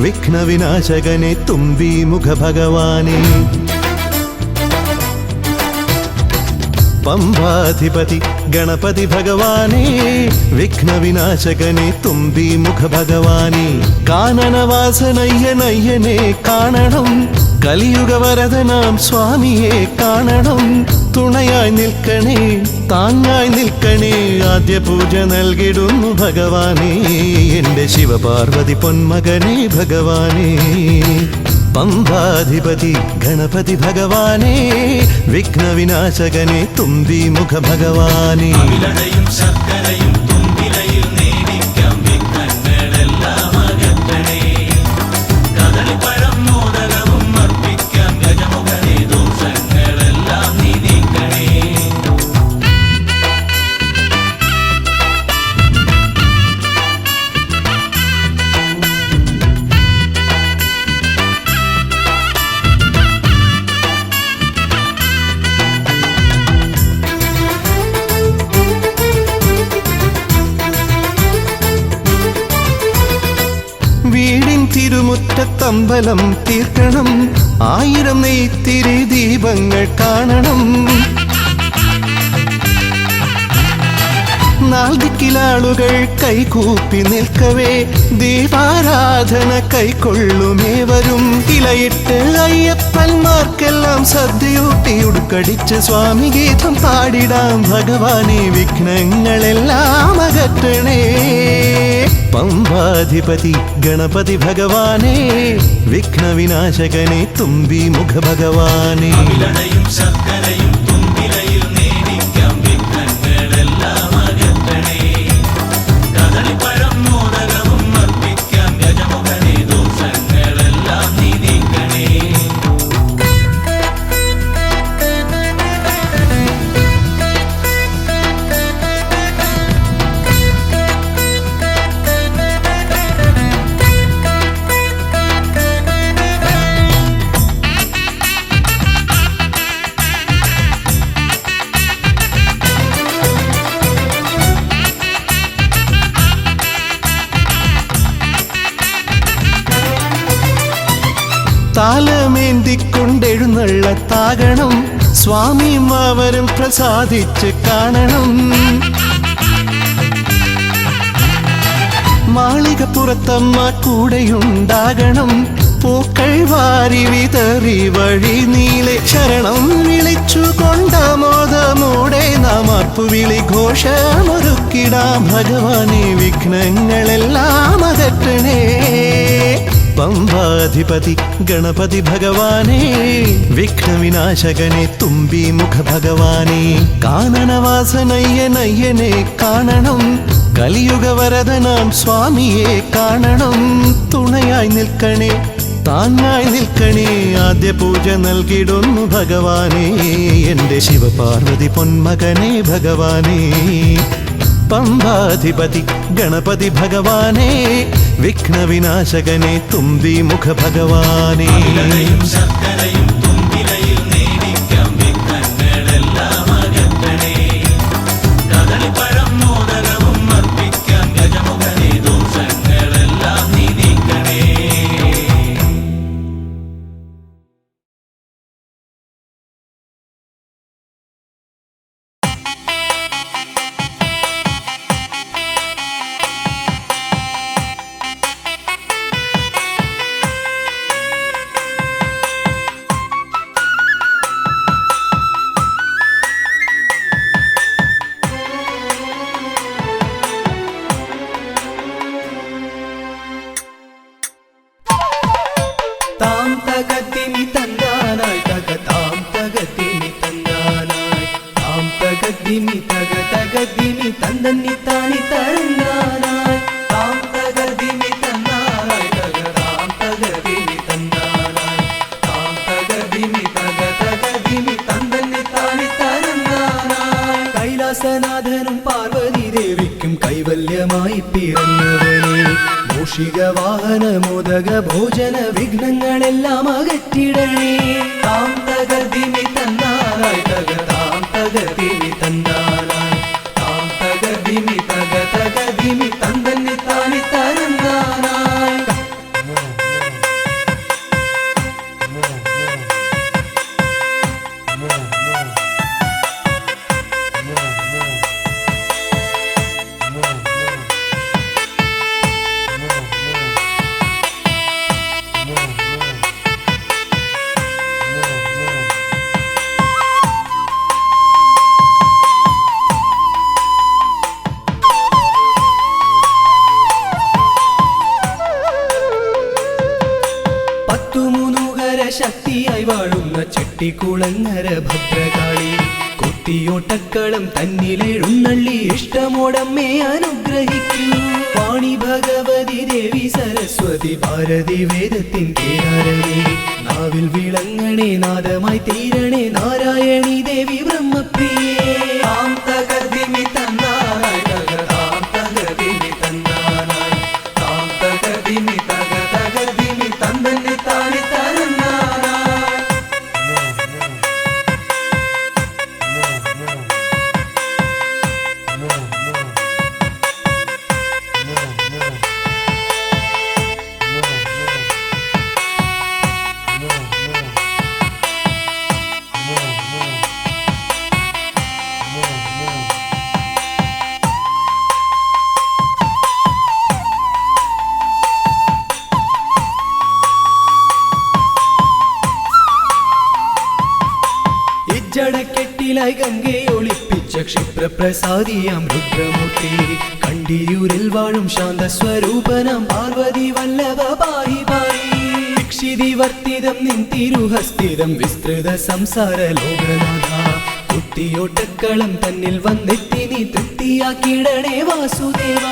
B: വിഘ്നവിനാശകനെ തുമ്പി മുഖ ഭഗവാനേ. പമ്പാധിപതി ഗണപതി ഭഗവാനേ. വിഘ്നവിനാശകനെ തുമ്പി മുഖ ഭഗവാനേ. കാനനവാസനയ്യനയ്യനെ കാണണം, കലിയുഗവരദനാം സ്വാമിയെ കാണണം. തുണയായി നിൽക്കണേ താങ്ങായി നിൽക്കണേ, ആദ്യ പൂജ നൽകിടുന്നു ഭഗവാനേ. എൻ്റെ ശിവപാർവതി പൊന്മകനേ ഭഗവാനേ. പമ്പാധിപതി ഗണപതി ഭഗവാനേ. വിഘ്നവിനാശകനെ തുമ്പി മുഖ ഭഗവാനേ.
A: അവിലടയും ശർക്കരയും തുമ്പിലയിൽ നേടിക്കാം, വിഘ്നങ്ങളെല്ലാം അകറ്റണേ. കദളിപ്പഴം മോദകവും അർപ്പിക്കാം, ഗജമുഖനെ ദോഷങ്ങളെല്ലാം നീ നീക്കണേ.
B: വീടിൻ തിരുമുറ്റത്തമ്പലം തീർക്കണം, 1000 നെയ്ത്തിരി ദീപങ്ങൾ കാണണം. നാൽദിക്കിലാളുകൾ കൈകൂപ്പി നിൽക്കവേ ദീപാരാധന കൈക്കൊള്ളുമേവരും. ഇലയിട്ട് അയ്യപ്പന്മാർക്കെല്ലാം സദ്യയൂട്ടി ഉടുക്കടിച്ച് സ്വാമി ഗീതം പാടിടാം. ഭഗവാനെ വിഘ്നങ്ങളെല്ലാം അകറ്റണേ. പമ്പാധിപതി ഗണപതി ഭഗവാനെ, വിഘ്നവിനാശകനെ തുമ്പി മുഖ ഭഗവാനെ.
A: അവിലടയും ശർക്കരയും തുമ്പിലയിൽ നേദിക്കാം വിഘ്നങ്ങളെല്ലാം അകറ്റണേ. കദളിപ്പഴം മോദകവും അർപ്പിക്കാം ഗജമുഖനെ ദോഷങ്ങളെല്ലാം നീ നീക്കണേ.
B: താലമേന്തിക്കൊണ്ടെഴുന്നള്ളത്താകണം. സ്വാമിയും അവരും പ്രസാദിച്ച് കാണണം. മാളികപ്പുറത്തമ്മ കൂടെയുണ്ടാകണം. പൂക്കൾ വാരി വിതറി വഴി നീളെ ശരണം വിളിച്ചു കൊണ്ടാമോദമോടെ നാം അർപ്പുവിളി ഘോഷമൊരുക്കിടാം. ഭഗവാനെ വിഘ്നങ്ങളെല്ലാം അകറ്റണേ. പമ്പാധിപതി ഗണപതി ഭഗവാനെ, വിഘ്നവിനാശകനെ തുമ്പി മുഖ ഭഗവാനെ. കാനനവാസനയ്യനയ്യനെ കാണണം. കലിയുഗവരദനാം സ്വാമിയെ കാണണം. തുണയായി നിൽക്കണേ, താങ്ങായി നിൽക്കണേ. ആദ്യ പൂജ നൽകിടുന്നു ഭഗവാനെ, എൻ്റെ ശിവപാർവതി പൊന്മകനെ ഭഗവാനെ. പമ്പാധിപതി ഗണപതി ഭഗവാനെ, വിഘ്നവിനാശകനെ തുമ്പി മുഖ ഭഗവാനെ.
A: അവിലടയും ശർക്കരയും തുമ്പിലയിൽ നേദിക്കാം വിഘ്നങ്ങളെല്ലാം അകറ്റണേ. കദളിപ്പഴം മോദകവും അർപ്പിക്കാം ഗജമുഖനെ ദോഷങ്ങളെല്ലാം നീ നീക്കണേ.
C: താം തകതിമി തന്താനായി തക താം തകതിമി തന്താനായി താം തകതിമി തക തകതിമി തന്ദന്നി താനി തന്താനായി താം തകതിമി തന്താനായി തക താം തകതിമി തന്താനായി താം തകതിമി തക തകതിമി തന്ദന്നി താനി തന്താനായി. കൈലാസനാഥനും പാർവതി ദേവിക്കും കൈവല്യമായി പിറന്നവനെ, മൂഷിക വാഹന മോദക ഭോജന വിഘ്നങ്ങളെല്ലാം അകറ്റിടണേ. താം തകതിമി തന്നാനായി തക താം തകതിമി തന്നാനായി താം തകതിമി തക തകതിമി തന്ദന്നി താനി തരന്നാനായി. ശക്തിയായി വാഴുന്ന ചെട്ടിക്കുളങ്ങര ഭദ്രകാളി, കുത്തിയോട്ടക്കളം തന്നിലെഴുന്നള്ളി ഇഷ്ടമോടമ്മേ അനുഗ്രഹിക്കൂ. വാണി ഭഗവതി ദേവി സരസ്വതി ഭാരതി വേദത്തിൻ കേരളേ, നാവിൽ വിളങ്ങണേ നാദമായി തീരണേ നാരായണി ദേവി ബ്രഹ്മപ്രിയേ. താം തകതിമി തന്നാനായി തക താം തകതിമി തന്നാനായി താം തകതിമി തക തകതിമി തന്ദന്നി താനി തരന്നാനായി. ശക്തിയായി ഗംഗയെ ഒളിപ്പിച്ച ക്ഷിപ്രപ്രസാദിയാം രുദ്രമൂർത്തി കണ്ടിയൂരിൽ വാഴും ശാന്തസ്വരൂപനാം പാർവതി വല്ലഭ പാഹി പാഹി ദീക്ഷിതിവർത്തിതം നിൻ തിരുഹസ്തിതം വിസ്തൃത സംസാര ലോകനാഥ കുത്തിയോട്ടക്കളം തന്നിൽ വന്നെത്തി നീ തൃപ്തിയാക്കിടണേ വാസുദേവ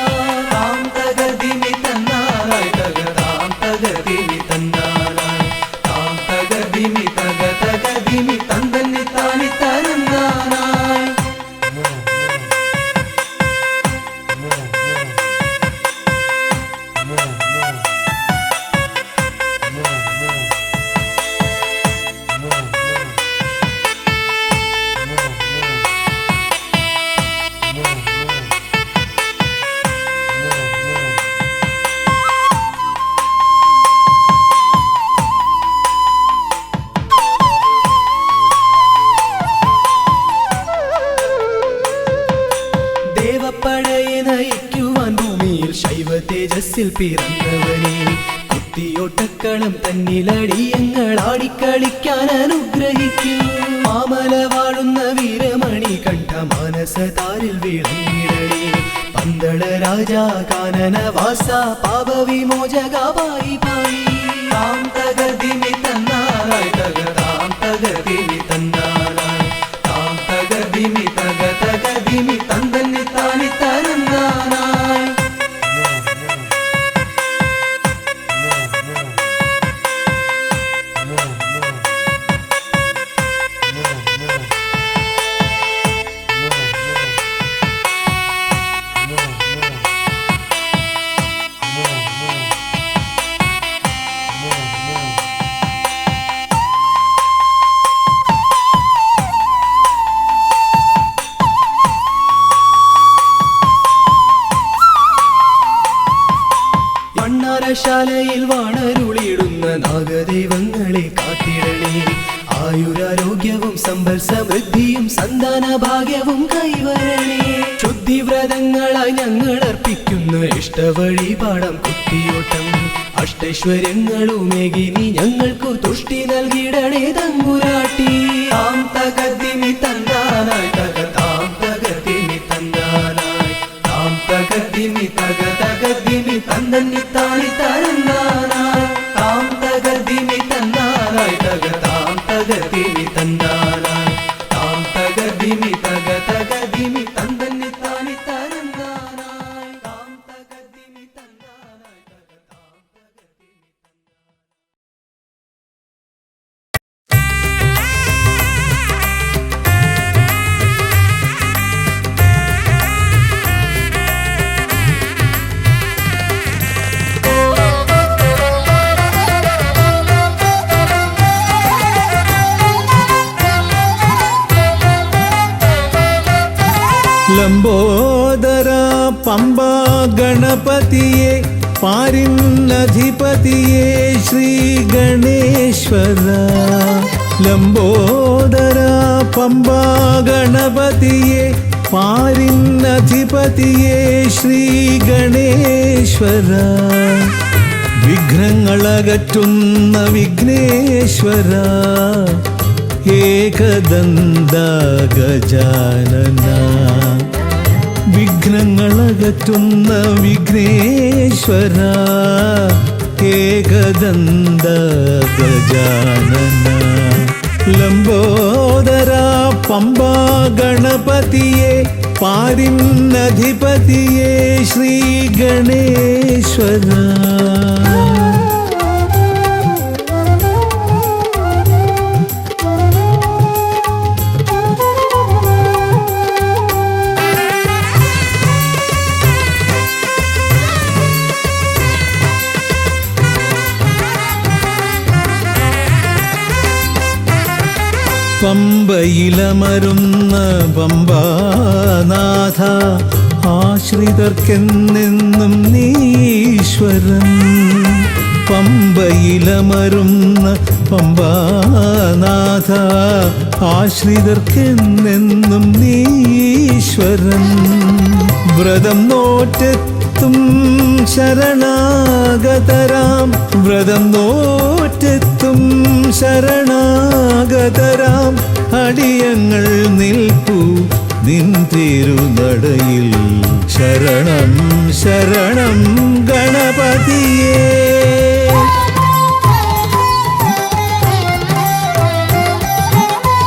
C: താം തകതിമി തന്നാറായി തകതാം തകതിമി തന്നാറായി താം തകതിമി തകതിമി തന്തന്നി താനി തരന്നാനായി ദേവപ്പടയെ നയിക്കുവാൻ ഭൂമിയിൽ ശൈവ തേജസ്സിൽ പിറന്നവനെ കുത്തിയോട്ടക്കളം തന്നിലടിയങ്ങൾ ആടിക്കളിക്കാൻ അനുഗ്രഹിക്കൂ മാമല വാഴുന്ന വീരമണി കണ്ഠ മാനസതാരിൽ വിളങ്ങിടണേ പന്തള രാജാ കാനന വാസ പാപവിമോചക പായി പായി താം തകതിമി തന്നാറായി തകതാം തകതിമി തന്നാറായി താം തകതിമി തകതിമി തന്തന്നി താനി തരന്നാനായി ശാലയിൽ വാണരുളിയിടുന്ന നാഗദൈവങ്ങളെ കാത്തിടണേ ആയുരാരോഗ്യവും സമ്പൽ സമൃദ്ധിയും സന്താന ഭാഗ്യവും കൈവരണേ ശുദ്ധിവ്രതങ്ങളായി ഞങ്ങൾ അർപ്പിക്കുന്ന ഇഷ്ടവഴിപാടം കുത്തിയോട്ടം അഷ്ടൈശ്വര്യങ്ങളുമേകി നീ ഞങ്ങൾക്കു തുഷ്ടി നൽകിടണേ തമ്പുരാട്ടി താം തകതിമി തന്നാനായി തകതാം തകതിമി തന്നാനായി താം തകതിമി തകതിമി തന്തന്നി താനി തരന്നാനായി താം തകതിമി തന്നാനായി തകതാം തകതിമി തന്നാനായി താം തകതിമി തകതിമി തന്തന്നി താനി തരന്നാനായി താം തകതിമി തന്നാനായി തകതാം തകതിമി
B: ലംബോദര പമ്പ ഗണപതിയെ പാരിന്നധിപതിയെ ശ്രീ ഗണേശ്വര ലംബോദര പമ്പ ഗണപതിയെ പാരിന്നധിപതിയെ ശ്രീ ഗണേശ്വര വിഘ്നങ്ങളകറ്റുന്ന വിഘ്നേശ്വര ഏകദന്ത ഗജാനന വിഘ്നങ്ങളകറ്റുന്ന വിഘ്നേശ്വര ഏകദന്ത ഗജാനന ലംബോദര പമ്പ ഗണപതിയെ പാരിന്നധിപതിയെ ശ്രീ ഗണേശ്വര പമ്പയിലമരുന്ന പമ്പാനാഥ ആശ്രിതർക്കെന്നെന്നും നീശ്വരൻ പമ്പയിലമരുന്ന പമ്പാനാഥ ആശ്രിതർക്കെന്നെന്നും നീശ്വരൻ വ്രതം നോറ്റെത്തും ശരണാഗതരാം വ്രതം നോറ്റെത്തും ശരണാഗതരാം അടിയങ്ങൾ നിൽപ്പൂ നിൻ തിരുനടയിൽ. ശരണം ശരണം ഗണപതിയേ.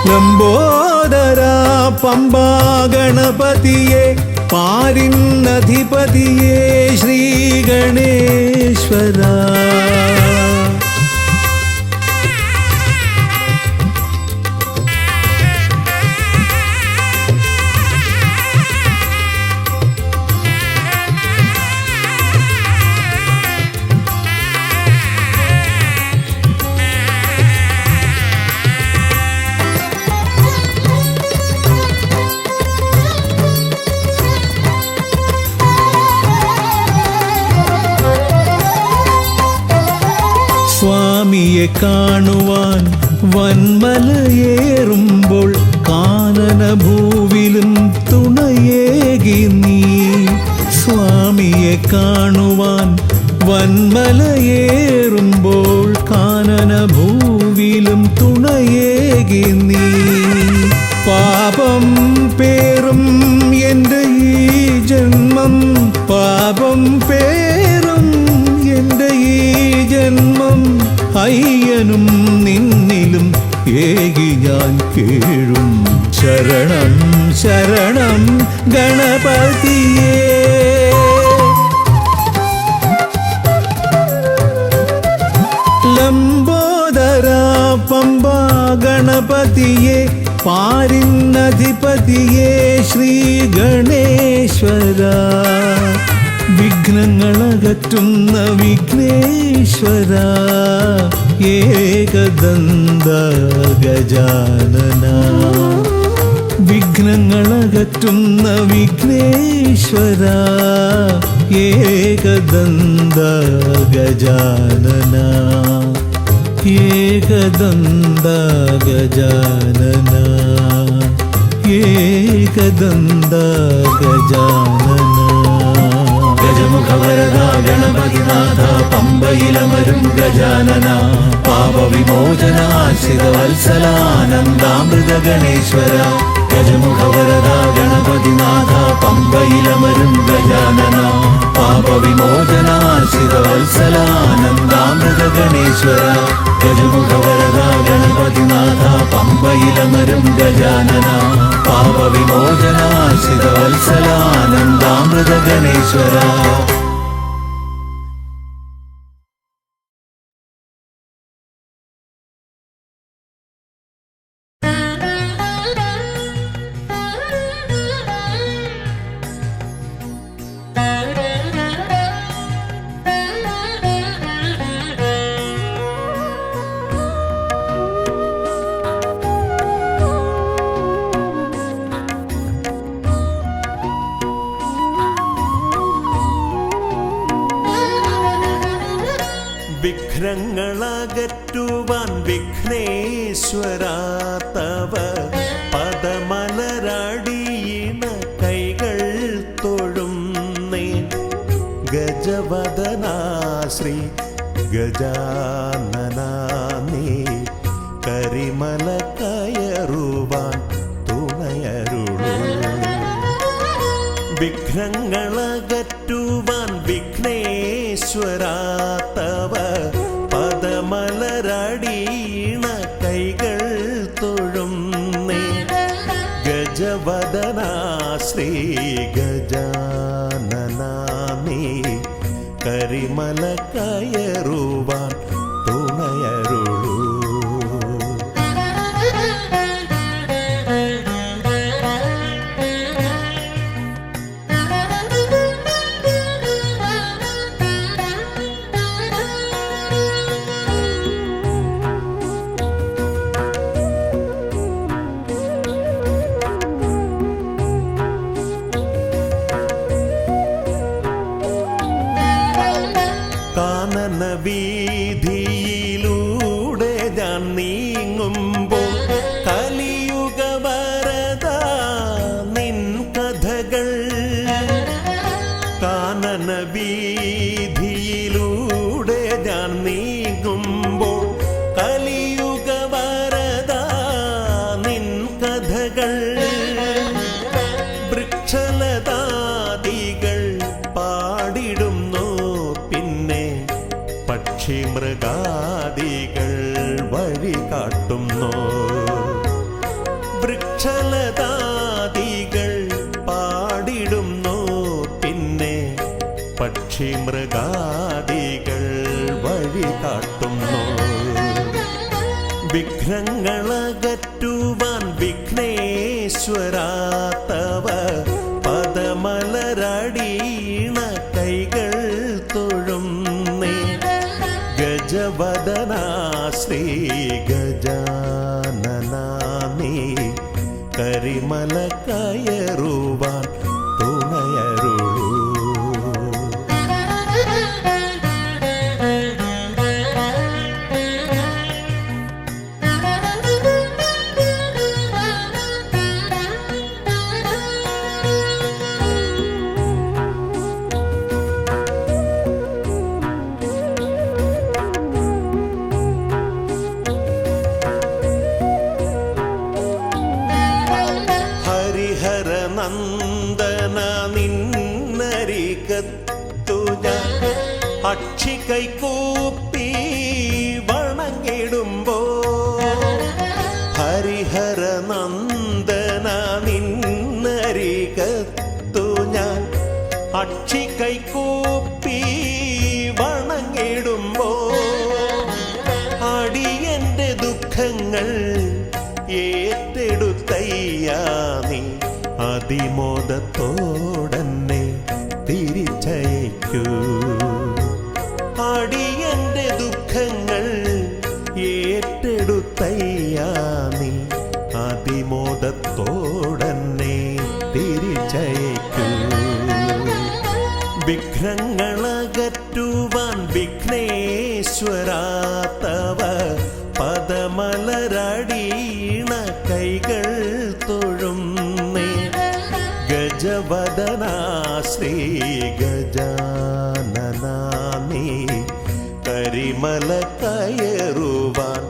B: ലംബോദരാ പമ്പാ ഗണപതിയേ, പാരിന്നധിപതിയേ ശ്രീ ഗണേശ്വരാ. സ്വാമിയെ കാണുവാൻ വന്മലയേറുമ്പോൾ കാനനഭൂവിലും തുണയേകി നീ. സ്വാമിയെ കാണുവാൻ വന്മലയേറുമ്പോൾ കാനനഭൂവിലും തുണയേകി നീ. പാപം പേറും എൻ്റെ ഈ ജന്മം, പാപം പേറും എൻ്റെ ഈ ജന്മം, അയ്യനും നിന്നിലും ഏകി ഞാൻ കേഴും. ശരണം ശരണം ഗണപതിയേ. ലംബോദരാ പമ്പാ ഗണപതിയേ, പാരിന്നധിപതിയേ ശ്രീ ഗണേശ്വരാ. വിഘ്നങ്ങളകറ്റുന്ന വിഘ്നേശ്വര, ഏകദന്ത ഗജാനന. വിഘ്നങ്ങളകറ്റുന്ന വിഘ്നേശ്വര, ഏകദന്ത ഗജാനന. ഏകദന്ത ഗജാനന, ഏകദന്ത ഗജാനന. ഗജമുഖവരദ ഗണപതിനാഥ, പമ്പയിലമരും ഗജാനന. പാപവിമോചന ആശ്രിതവത്സലാനന്ദാമൃത ഗണേശ്വര. ഗജമുഖവരദ ഗണപതിനാഥ, പമ്പയിലമരും ഗജാനന. പാപവിമോചന ആശ്രിതവത്സലാനന്ദാമൃത ഗണേശ്വര. ഗജമുഖവരദ ഗണപതിനാഥ, പമ്പയിലമരും ഗജാനന. പാപവിമോചന ആശ്രിതവത്സലാനന്ദാമൃത ഗണേശ്വര.
F: വിഘ്നങ്ങളകറ്റുവാൻ വിഘ്നേശ്വരാ, തവ പദമലരടിയിണ കൈകൾ തൊഴുന്നേ. ഗജവദനാ ശ്രീ ഗജാനനാ, നീ കരിമല കയറുവാൻ തുണയരുളൂ. വിഘ്നങ്ങളകറ്റുവാൻ വിഘ്നേശ്വരാ, തവ പദമലരടിയിണ കൈകൾ തൊഴുന്നേ. ഗജവദനാ ശ്രീ ഗജാനനാ, നീ കരിമല കയറുവാൻ തുണയരുളൂ. വീതിയിലൂടെ ഞാൻ നീങ്ങുമ്പോൾ കലിയുഗ വരദ നിൻ കഥകൾ. കാനന വീതിയിലൂടെ ഞാൻ നീങ്ങുമ്പോൾ കലിയുഗ വരദ നിൻ പക്ഷിമൃഗാദികൾ വഴി കാട്ടുന്നു. വൃക്ഷലതാദികൾ പാടിടുന്നു. പിന്നെ പക്ഷിമൃഗാദികൾ വഴി കാട്ടുന്നു. വിഘ്നങ്ങളകറ്റുവാൻ വിഘ്നേശ്വരാ തവ പദമലരടീണ കൈകൾ തൊഴുന്നേ. ഗജവദനാ ശ്രീ ഗജാനനാ നീ കരിമല കയറുവാൻ തുണയരുളൂ. നന്ദന നിന്നരികത്തു ഞാൻ അക്ഷികൈകൂപ്പി വണങ്ങിടുമ്പോ. ഹരിഹര നന്ദന നിന്നരികത്തു ഞാൻ അക്ഷികൈകൂപ്പി വണങ്ങിടുമ്പോ. അടിയന്റെ ദുഃഖങ്ങൾ ഏറ്റെടുത്തയ്യാ നീ അതിമോദത്തോടന്നെ തിരിച്ചയക്കൂ. അടിയന്റെ ദുഃഖങ്ങൾ ഏറ്റെടുത്തയ്യാ നീ അതിമോദത്തോടന്നെ തിരിച്ചയക്കൂ. വിഘ്നങ്ങളകറ്റുവാൻ വിഘ്നേശ്വരാ തവ പദമലരടീണ കൈകൾ തൊഴുന്നേ. ഗജവദനാ ശ്രീ ഗജാനനാ നീ കരിമല കയറുവാൻ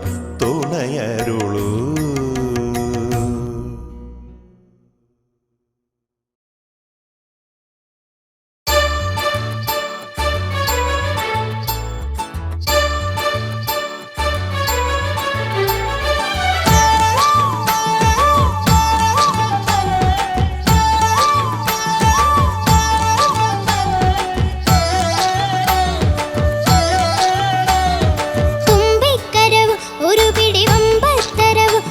F: തുണയരുളൂ.
D: തുമ്പിക്കരവും ഒരു പിടി വമ്പത്തരവും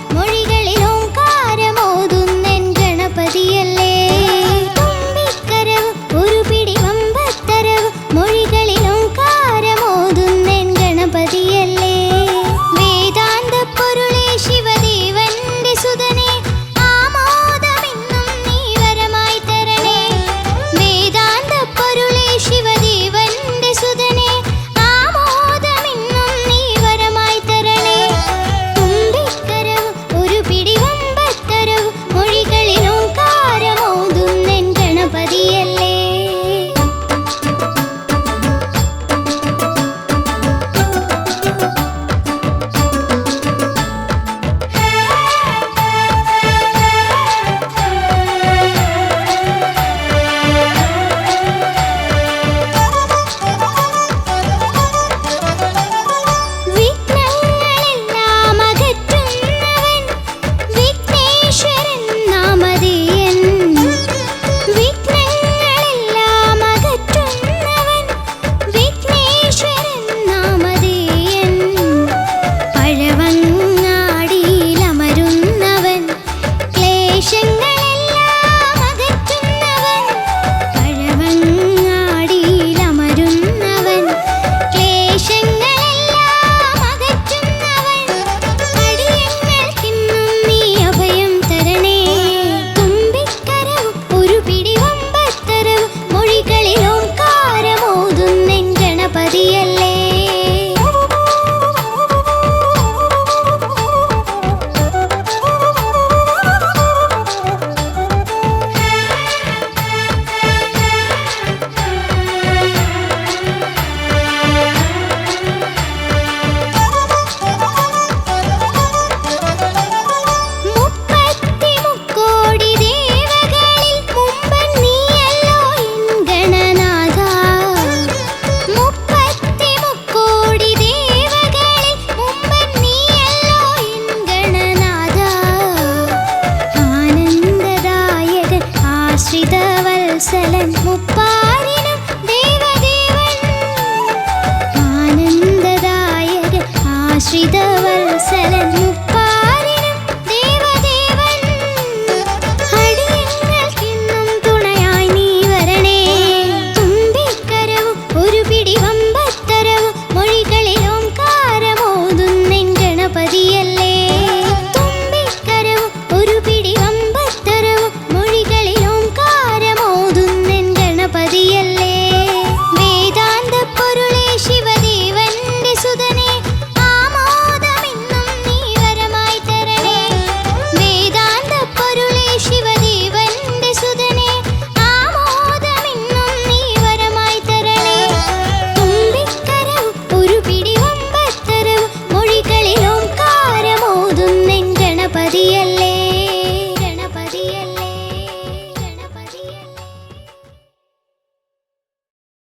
D: ഗണപതിയെ